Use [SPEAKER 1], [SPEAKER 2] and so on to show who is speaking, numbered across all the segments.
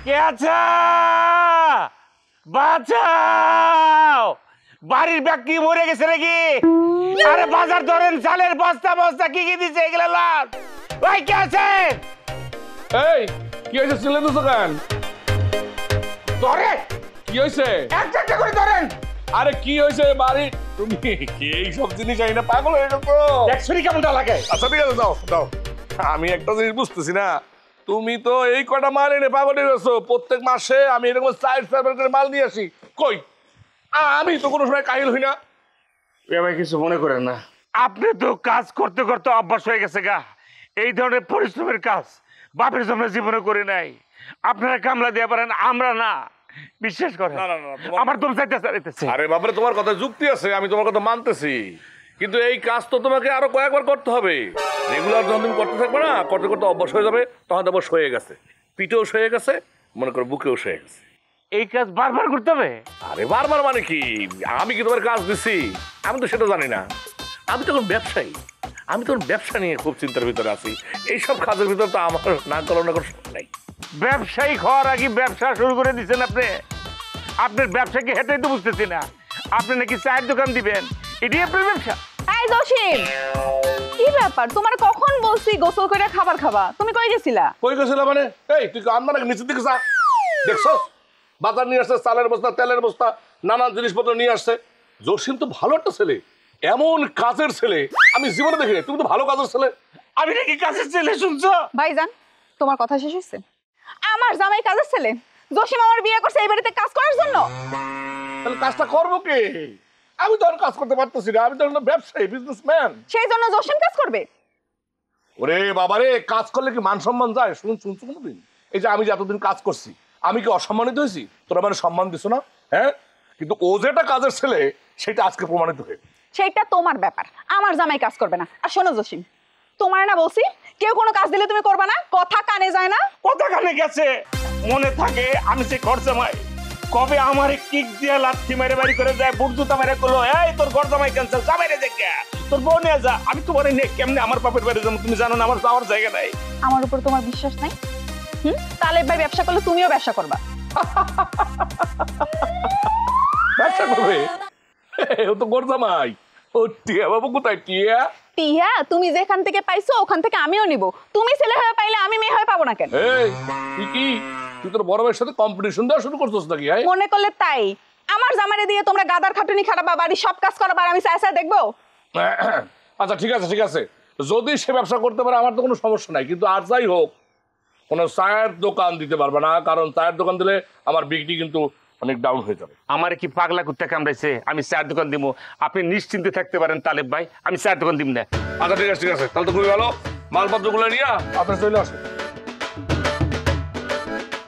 [SPEAKER 1] কে আছো? বাঁচাও! বাড়ির ব্যাগ কি মরে গেছে নাকি? আরে বাজার ধরেন, চালের বস্তা বস্তা কি কি দিছে এগুলো লাল। ওই কে আছে?
[SPEAKER 2] এই কি হয়েছে? ছেলে তো দোকান
[SPEAKER 1] ধরে
[SPEAKER 2] কি হয়েছে?
[SPEAKER 1] একটা একটা করে ধরেন।
[SPEAKER 2] আরে কি হয়েছে বাড়ি? তুমি কি এই সব জিনিস আইনা পাগল হয়ে গেছো?
[SPEAKER 1] একশোরি কেমনটা লাগে?
[SPEAKER 2] আচ্ছা ঠিক আছে, দাও দাও। আমি একটা জিনিস বুঝতেছি না, তুমি তো এই কটা মাল এনে পাগল হয়ে গেছো। প্রত্যেক মাসে আমি এরকম 4 করে মাল নিয়ে আসি, কই আমি তো কোনো সময় কাহিল হই না।
[SPEAKER 1] এবার কিছু মনে করেন না, আপনি তো কাজ করতে করতে অভ্যাস হয়ে গেছে গা। এই ধরনের পরিশ্রমের কাজ বাপের জন্য জীবনে করে নাই। আপনারা কামলা দিয়ে পারেন, আমরা না। বিশ্বাস করেন,
[SPEAKER 2] না, না, না, তোমার-
[SPEAKER 1] আমার দম চাইতেছে।
[SPEAKER 2] আরে বাবারে, তোমার কথা যুক্তি আছে, আমি তোমার কথা মানতেছি, কিন্তু এই কাজ তো তোমাকে আরো কয়েকবার করতে হবে। রেগুলার যখন তুমি করতে থাকবে না, করতে করতে অভ্যাস হয়ে যাবে, তখন অভ্যাস হয়ে গেছে, পিঠেও সয়ে গেছে, মনে করো বুকেও সয়ে গেছে।
[SPEAKER 1] এই কাজ বারবার করতে হবে?
[SPEAKER 2] আরে বারবার মানে কি? আমি কি তোমার কাজ দিছি? আমি তো সেটা জানি না। আমি তখন ব্যবসায়ী, আমি তখন ব্যবসা নিয়ে খুব চিন্তার ভিতরে আছি। এইসব কাজের ভিতরে তো আমার না করার না কোনো সময় নাই।
[SPEAKER 1] ব্যবসায়ী হওয়ার আগে ব্যবসা শুরু করে দিচ্ছেন আপনি। আপনার ব্যবসাকে হেঁটেই তো বুঝতেছি না। আপনি নাকি চায়ের দোকান দিবেন, এটি আপনার ব্যবসা?
[SPEAKER 3] এই জসিম, কি ব্যাপার? তোমার কখন বলছি গোসল করে খাবার খাবা? তুমি কই গেছিলা?
[SPEAKER 2] কই গেছিলাম মানে? এই তুই আনবা নাকি নিচের দিকে যা। দেখছো বাজার নিয়ে আসছে, চালের বস্তা, তেলের বস্তা, নানান জিনিসপত্র নিয়ে আসছে। জসিম তো ভালো একটা ছেলে, এমন কাজের ছেলে আমি জীবনে দেখিনি। তুমি তো ভালো কাজের ছেলে।
[SPEAKER 1] আমি নাকি কাজের ছেলে, শুনছো?
[SPEAKER 3] ভাইজান, তোমার কথা শেষ হয়েছে? আমার জামাই কাজের ছেলে, জসিম আমার বিয়ে করছে এই বাড়িতে কাজ করার জন্য।
[SPEAKER 2] তাহলে কাজটা করবো কে? আমি তো আর কাজ করতে পারতেছি না, আমি তো ব্যবসায়ী, বিজনেসম্যান।
[SPEAKER 3] সেই জন্য জসিম কাজ করবে?
[SPEAKER 2] ওরে বাবারে, কাজ করলে কি মান সম্মান যায়? শুনছো কোনোদিন? এই যে আমি যে এতদিন কাজ করছি, আমি কি অসম্মানিত হয়েছি? তোরা মানে সম্মান দিছো না? হ্যাঁ, কিন্তু ও যেটা কাজের ছেলে সেটা আজকে প্রমাণিত হয়ে।
[SPEAKER 3] সেইটা তোমার ব্যাপার, আমার জামাই কাজ করবে না। আর শোনো জসিম, তোমার না বলছি কেউ কোনো কাজ দিলে তুমি করবে না? কথা কানে যায় না?
[SPEAKER 1] কথা কানে গেছে, মনে থাকে আমি সে ঘর জামাই। কবে আমার কিক দিয়ে লাথি মেরে বাড়ি করে যায়, বুট জুতা মেরে করলো, এই তোর ঘর জামাই ক্যান্সেল, জামাই রে দেখে তোর বউ নিয়ে যা। আমি তোমার নিয়ে কেমনে আমার বাপের বাড়ি যাবো? তুমি জানো না আমার যাওয়ার জায়গা নাই।
[SPEAKER 3] আমার উপর তোমার বিশ্বাস নাই? তালেব ভাই ব্যবসা করলে তুমিও ব্যবসা করবা।
[SPEAKER 2] ব্যবসা করবে? ও তো ঘর জামাই। ও টিয়া বাবু কোথায়? টিয়া
[SPEAKER 3] টিয়া তুমি যেখান থেকে পাইছো ওখান থেকে আমিও নিব। তুমি ছেলে হয়ে পাইলে আমি মেয়ে হয়ে পাবো না কেন?
[SPEAKER 2] এই তুই কি, তুই তোর বড় ভাইয়ের সাথে কম্পিটিশন দেওয়া শুরু করছিস নাকি?
[SPEAKER 3] মনে করলে তাই। আমার জামারে দিয়ে তোমরা গাদার খাটুনি খাটাবা, বাড়ির সব কাজ করাবা, আর আমি চাই চাই দেখবো?
[SPEAKER 2] আচ্ছা ঠিক আছে, ঠিক আছে, যদি সে ব্যবসা করতে পারে আমার তো কোনো সমস্যা নাই, কিন্তু আর যাই হোক কোনো চায়ের দোকান দিতে পারবে না, কারণ চায়ের দোকান দিলে আমার বিক্রি কিন্তু অনেক ডাউন হয়ে যাবে।
[SPEAKER 1] আমার কি পাগলা কুত্তা কামড়াইছে? আমি চায়ের দোকান দিব, আপনি নিশ্চিন্তে থাকতে পারেন তালেব ভাই, আমি চায়ের দোকান দিব না।
[SPEAKER 2] আচ্ছা ঠিক আছে, ঠিক আছে, তাহলে তো খুবই ভালো। মালপত্রগুলো নিয়ে আপনার চলে আসে।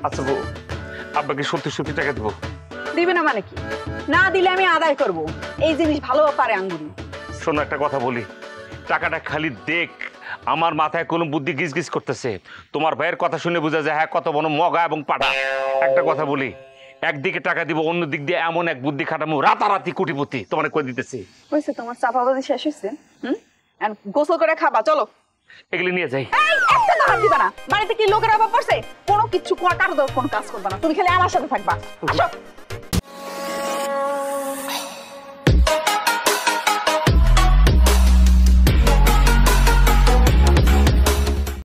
[SPEAKER 1] আচ্ছা বউ, আপনাকে সত্যি সত্যি টাকা দেবো?
[SPEAKER 3] দিবে না মানে কি? না দিলে আমি আদায় করব। এই জিনিস ভালো পারে আঙ্গুরি।
[SPEAKER 1] শোনো একটা কথা বলি, টাকাটা খালি দেখ, আমার মাথায় কোনো বুদ্ধি গিজ গিজ করতেছে। তোমার ভাইয়ের কথা শুনে বোঝা যায় হ্যাঁ কত বড় মগা এবং পাড়া। একটা কথা বলি, একদিকে টাকা দিব, অন্য দিক দিয়ে এমন এক বুদ্ধি খাটামো, রাতারাতি কোটিপতি তোমার কই দিতেছি।
[SPEAKER 3] হয়েছে তোমার চাপাবাজি শেষ হয়েছে? আর গোসল করে খাবা, চলো।
[SPEAKER 1] এগুলি নিয়ে যাই।
[SPEAKER 3] এই একটা দাঁড়ান দিবা না? বাড়িতে কি লোকের অভাব পড়ছে? কোনো কিছু কারো কোনো কাজ করবা না, তুমি খালি আমার সাথে থাকবা। আসো।